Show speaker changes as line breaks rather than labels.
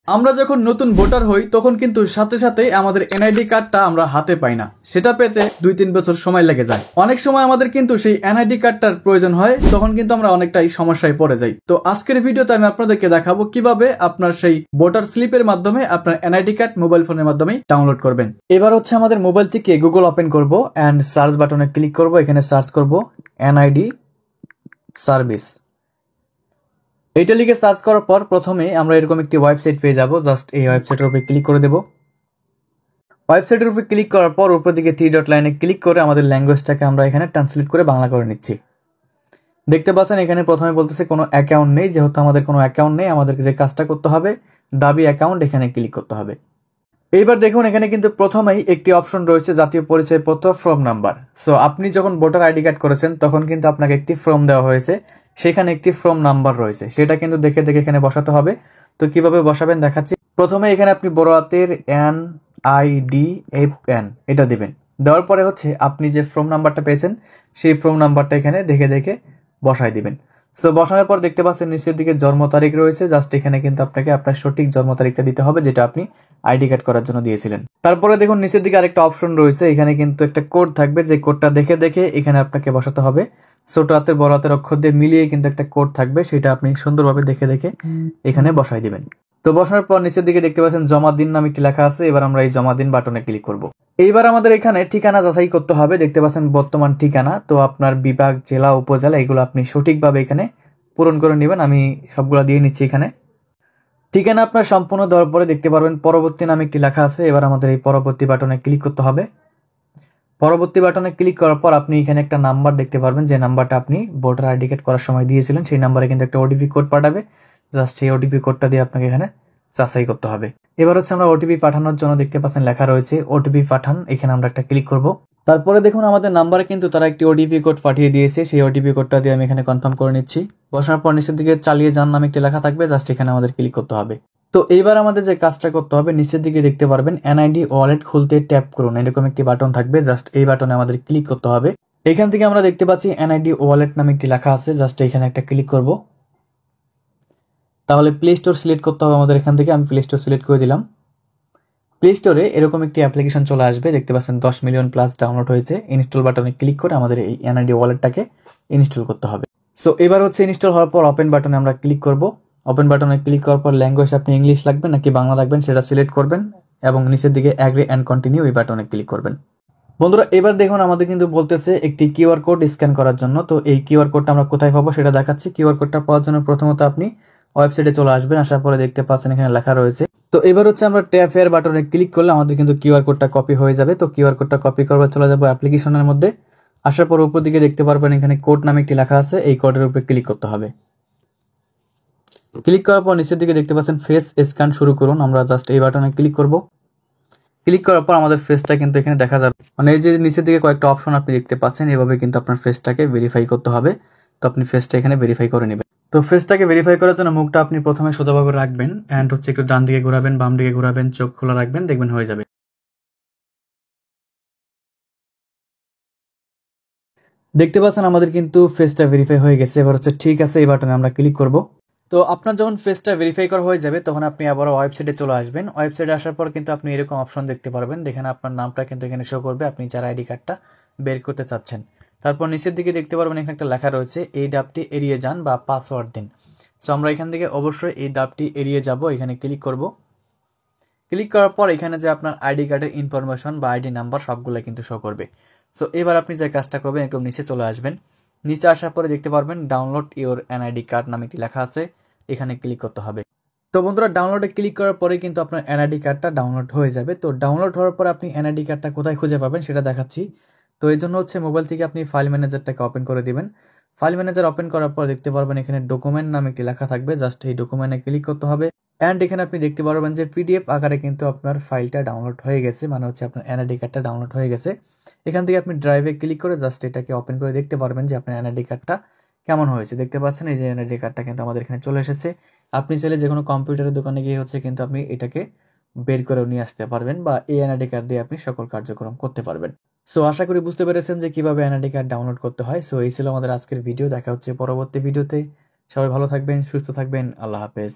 আমরা যখন নতুন ভোটার হই তখন কিন্তু সাথে সাথে আমাদের এনআইডি কার্ডটা আমরা হাতে পাই না, সেটা পেতে 2-3 বছর সময় লেগে যায়। অনেক সময় আমাদের কিন্তু সেই এনআইডি কার্ডটার প্রয়োজন হয়, তখন কিন্তু আমরা অনেকটাই সমস্যায় পড়ে যাই। তো আজকের ভিডিওতে আমি আপনাদেরকে দেখাবো কিভাবে আপনার সেই ভোটার স্লিপের মাধ্যমে আপনার এনআইডি কার্ড মোবাইল ফোনের মাধ্যমে ডাউনলোড করবেন। এবার হচ্ছে আমাদের মোবাইল থেকে গুগল ওপেন করব এন্ড সার্চ বাটনে ক্লিক করব, এখানে সার্চ করব এনআইডি সার্ভিস। এইটা লিখে সার্চ করার পর প্রথমে আমরা এরকম একটি ওয়েবসাইট পেয়ে যাব। জাস্ট এই ওয়েবসাইটের উপরে ক্লিক করে দেব। ওয়েবসাইটের উপরে ক্লিক করার পর উপর দিকে 3 ডট লাইনে ক্লিক করে আমাদের ল্যাঙ্গুয়েজটাকে আমরা এখানে ট্রান্সলেট করে বাংলা করে নিচ্ছি। দেখতে পাচ্ছেন এখানে প্রথমে বলতেছে কোনো অ্যাকাউন্ট নেই। যেহেতু আমাদের কোনো অ্যাকাউন্ট নেই, আমাদেরকে যে কাজটা করতে হবে দাবি অ্যাকাউন্ট, এখানে ক্লিক করতে হবে। এইবার দেখুন এখানে কিন্তু প্রথমেই একটি অপশন রয়েছে জাতীয় পরিচয়পত্র ফর্ম নাম্বার। সো আপনি যখন ভোটার আইডি কার্ড করেছেন তখন কিন্তু আপনাকে একটি ফর্ম দেওয়া হয়েছে, সেখানে একটি ফর্ম নাম্বার রয়েছে, সেটা কিন্তু দেখে দেখে এখানে বসাতে হবে। তো কিভাবে বসাবেন দেখাচ্ছি। প্রথমে এখানে আপনি বড় হাতের NIDFN এটা দিবেন। দেওয়ার পরে হচ্ছে আপনি যে ফর্ম নাম্বারটা পেয়েছেন সেই ফর্ম নাম্বারটা এখানে দেখে দেখে বসাই দিবেন। সো বসানোর পর দেখতে পাচ্ছেন নিচের দিকে জন্ম তারিখ রয়েছে। জাস্ট এখানে কিন্তু আপনাকে আপনার সঠিক জন্ম তারিখটা দিতে হবে, যেটা আপনি আইডি কার্ড করার জন্য দিয়েছিলেন। তারপরে দেখুন নিচের দিকে আরেকটা অপশন রয়েছে, এখানে কিন্তু একটা কোড থাকবে, যে কোডটা দেখে দেখে এখানে আপনাকে বসাতে হবে। ছোট হাতের বড় হাতের অক্ষর দিয়ে মিলিয়ে কিন্তু একটা কোড থাকবে, সেটা আপনি সুন্দরভাবে দেখে দেখে এখানে বসাই দিবেন। তো বসানোর পর নিচের দিকে দেখতে পাচ্ছেন জমা দিন নামে একটি লেখা আছে। এবার আমরা এই জমা দিন বাটনে ক্লিক করব। এইবার আমাদের এখানে ঠিকানা যাচাই করতে হবে। দেখতে পাচ্ছেন বর্তমান ঠিকানা। তো আপনার বিভাগ, জেলা, উপজেলা এগুলো আপনি সঠিকভাবে এখানে পূরণ করে নেবেন। আমি সবগুলো দিয়ে নিচ্ছি। এখানে ঠিকানা আপনার সম্পূর্ণ দেওয়ার পরে দেখতে পারবেন পরবর্তী নামে একটি লেখা আছে। এবার আমাদের এই পরবর্তী বাটনে ক্লিক করতে হবে। পরবর্তী বাটনে ক্লিক করার পর আপনি এখানে একটা নাম্বার দেখতে পারবেন, যে নাম্বারটা আপনি ভোটার আইডি কার্ড করার সময় দিয়েছিলেন সেই নাম্বারে কিন্তু একটা ওটিপি কোড পাঠাবে। জাস্ট সেই ওটিপি কোডটা দিয়ে আপনাকে এখানে যাচাই করতে হবে। এবার হচ্ছে আমরা ওটিপি পাঠানোর জন্য দেখতে পাচ্ছেন লেখা রয়েছে ওটিপি পাঠান, এখানে আমরা একটা ক্লিক করব। তারপরে দেখুন আমাদের নাম্বারে কিন্তু তারা একটি ওটিপি কোড পাঠিয়ে দিয়েছে, সেই ওটিপি কোডটা দিয়ে আমি এখানে কনফার্ম করে নিচ্ছি। বসানোর পর নিচের দিকে চালিয়ে যান নামে একটি লেখা থাকবে, জাস্ট এখানে আমাদের ক্লিক করতে হবে। তো এইবার আমাদের যে কাজটা করতে হবে, নিচের দিকে দেখতে পারবেন এনআইডি ওয়ালেট খুলতে ট্যাপ করুন, এরকম একটি বাটন থাকবে। জাস্ট এই বাটনে আমাদের ক্লিক করতে হবে। এখান থেকে আমরা দেখতে পাচ্ছি এনআইডি ওয়ালেট নামে একটি লেখা আছে, জাস্ট এখানে একটা ক্লিক করব। তাহলে প্লে স্টোর সিলেক্ট করতে হবে আমাদের এখান থেকে। আমি প্লে স্টোর সিলেক্ট করে দিলাম। প্লে স্টোরে এরকম একটি অ্যাপ্লিকেশন চলে আসবে, দেখতে পাচ্ছেন 10 মিলিয়ন প্লাস ডাউনলোড হয়েছে। ইনস্টল বাটনে ক্লিক করে আমাদের এই এনআইডি ওয়ালেটটাকে ইনস্টল করতে হবে। সো এবার হচ্ছে ইনস্টল হওয়ার পর ওপেন বাটনে আমরা ক্লিক করব। ওপেন বাটনে ক্লিক করার পর ল্যাঙ্গুয়েজ আপনি ইংলিশ লাগবেন নাকি বাংলা রাখবেন সেটা সিলেক্ট করবেন এবং নিচের দিকে অ্যাগ্রি অ্যান্ড কন্টিনিউ এই বাটনে ক্লিক করবেন। বন্ধুরা এবার দেখুন আমাদের কিন্তু বলতেছে একটি কিউআর কোড স্ক্যান করার জন্য। তো এই কিউআর কোডটা আমরা কোথায় পাবো সেটা দেখাচ্ছি। কিউআর কোডটা পাওয়ার জন্য প্রথমত আপনি ওয়েবসাইটে চলে আসবেন। আসার পরে দেখতে পাচ্ছেন এখানে লেখা রয়েছে। তো এবার হচ্ছে আমরা ট্যাপ এর বাটনে ক্লিক করলে আমাদের কিন্তু কিউআর কোডটা কপি হয়ে যাবে। তো কিউআর কোডটা কপি করবার চলে যাবো অ্যাপ্লিকেশনের মধ্যে। আসার পর উপর দিকে দেখতে পারবেন এখানে কোড নামে একটি লেখা আছে, এই কোডের উপরে ক্লিক করতে হবে। ক্লিক করার পর নিচের দিকে দেখতে পাচ্ছেন ফেস স্ক্যান শুরু করুন, আমরা জাস্ট এই বাটনে ক্লিক করব। ক্লিক করার পর আমাদের ফেসটা কিন্তু এখানে দেখা যাবে, মানে এই যে নিচের দিকে কয়েকটা অপশন আপনি দেখতে পাচ্ছেন, এভাবে কিন্তু আপনার ফেসটাকে ভেরিফাই করতে হবে। তো আপনি ফেসটা এখানে ভেরিফাই করে নেবেন। তো ফেসটাকে ভেরিফাই করার জন্য মুখটা আপনি প্রথমে সোজাভাবে রাখবেন এন্ড হচ্ছে একটু ডান দিকে ঘোরাবেন, বাম দিকে ঘোরাবেন, চোখ খোলা রাখবেন, দেখবেন হয়ে যাবে। দেখতে পাচ্ছেন আমাদের কিন্তু ফেসটা ভেরিফাই হয়ে গেছে। এবার হচ্ছে ঠিক আছে এই বাটনে আমরা ক্লিক করব। তো আপনার যখন ফেসটা ভেরিফাই করা হয়ে যাবে তখন আপনি আবার ওয়েবসাইটে চলে আসবেন। ওয়েবসাইটে আসার পর কিন্তু আপনি এরকম অপশন দেখতে পারবেন, যেখানে আপনার নামটা কিন্তু এখানে শো করবে, আপনি যার আইডি কার্ডটা বের করতে চাচ্ছেন। তারপর নিচের দিকে দেখতে পারবেন এখানে একটা লেখা রয়েছে এই দাবটি এড়িয়ে যান বা পাসওয়ার্ড দিন। সো আমরা এখান থেকে অবশ্যই এই দাবটি এড়িয়ে যাব, এখানে ক্লিক করব। ক্লিক করার পর এখানে যে আপনার আইডি কার্ডের ইনফরমেশন বা আইডি নাম্বার সবগুলো কিন্তু শো করবে। সো এবার আপনি যে কাজটা করবেন একটু নিচে চলে আসবেন। নিচে আসার পরে দেখতে পারবেন ডাউনলোড ইওর এনআইডি কার্ড নামে একটি লেখা আছে, এখানে ক্লিক করতে হবে। তো বন্ধুরা ডাউনলোডে ক্লিক করার পরে কিন্তু আপনার এনআইডি কার্ডটা ডাউনলোড হয়ে যাবে। তো ডাউনলোড হওয়ার পর আপনি এনআইডি কার্ডটা কোথায় খুঁজে পাবেন সেটা দেখাচ্ছি। তো এই জন্য হচ্ছে মোবাইল থেকে আপনি ফাইল ম্যানেজারটাকে ওপেন করে দিবেন। ফাইল ম্যানেজার ওপেন করার পর দেখতে পারবেন এখানে ডকুমেন্ট নামে একটি লেখা থাকবে, জাস্ট এই ডকুমেন্টে ক্লিক করতে হবে। অ্যান্ড এখানে আপনি দেখতে পারবেন যে পিডিএফ আকারে কিন্তু আপনার ফাইলটা ডাউনলোড হয়ে গেছে, মানে হচ্ছে আপনার এনআইডি কার্ডটা ডাউনলোড হয়ে গেছে। এখান থেকে আপনি ড্রাইভে ক্লিক করে জাস্ট এটাকে ওপেন করে দেখতে পারবেন যে আপনার এনআইডি কার্ডটা কেমন হয়েছে। দেখতে পাচ্ছেন এই যে এনআইডি কার্ডটা কিন্তু আমাদের এখানে চলে এসেছে। আপনি চাইলে যে কোনো কম্পিউটারের দোকানে গিয়ে হচ্ছে কিন্তু আপনি এটাকে বের করে নিয়ে আসতে পারবেন বা এই এনআইডি কার্ড দিয়ে আপনি সকল কার্যক্রম করতে পারবেন। সো আশা করি বুঝতে পেরেছেন যে কিভাবে এনআইডি কার্ড ডাউনলোড করতে হয়। সো এই ছিল আমাদের আজকের ভিডিও, দেখা হচ্ছে পরবর্তী ভিডিওতে। সবাই ভালো থাকবেন, সুস্থ থাকবেন, আল্লাহ হাফেজ।